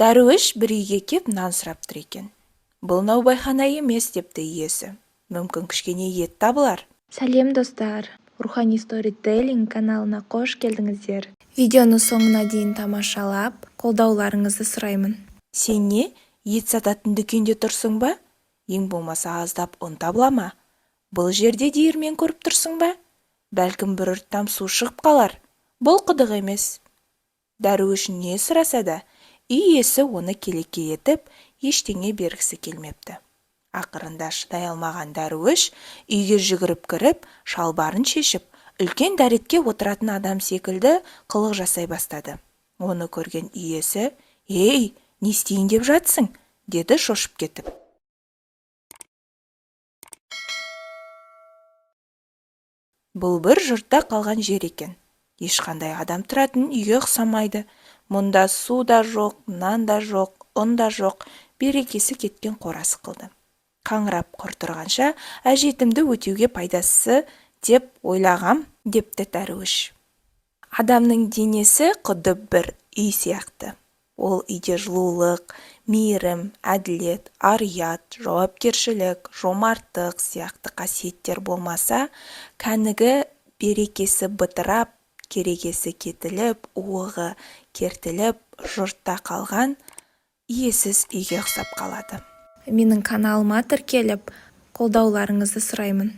Дәруіш бір үйге кеп нан сұраптыр екен. Бұл наубайхана емес, депті иесі. Мүмкін кішкене ет табылар. Сәлем достар, Рухани Storytelling каналына қош келдіңіздер. Видеоны соңына дейін тамашалап, қолдауларыңызды сұраймын. Сен не, ет сататын дүкенде тұрсың ба? Ең болмаса аздап ұн табыла ма? Бұл жерде диірмен көріп тұрсың ба? Бәлкім бір ұрттам су шығып қалар. Бұл құдық емес. Дәруіш не сұраса да, үй иесі оны келеке етіп, ештеңе бергісі келмепті. Ақырында шыдай алмаған Дәруіш үйге жүгіріп кіріп, шалбарын шешіп, үлкен дәретке отыратын адам секілді қылық жасай бастады. Оны көрген иесі, «Ей, не істейін деп жатсың?» деді шошып кетіп. Бұл бір жұртта қалған жер екен. Ешқандай адам тұратын үйге ұқсамайды. Мұнда су да жоқ, нан да жоқ, ұн да жоқ, берекесі кеткен қорасы қылды. Қаңырап құр тұрғанша, әжетімді өтеуге пайдасы деп ойлағам, депті Дәруіш. Адамның денесі құдды бір үй сияқты. Ол үйде жылулық, мейірім, әділет, ар-ұят, жауапкершілік, жомарттық сияқты қасиеттер болмаса, кәнігі берекесі бытырап, керегесі кетіліп, уығы кертіліп, жұртта қалған иесіз үйге ұқсап қалады. Менің каналыма тіркеліп, қолдауларыңызды сұраймын.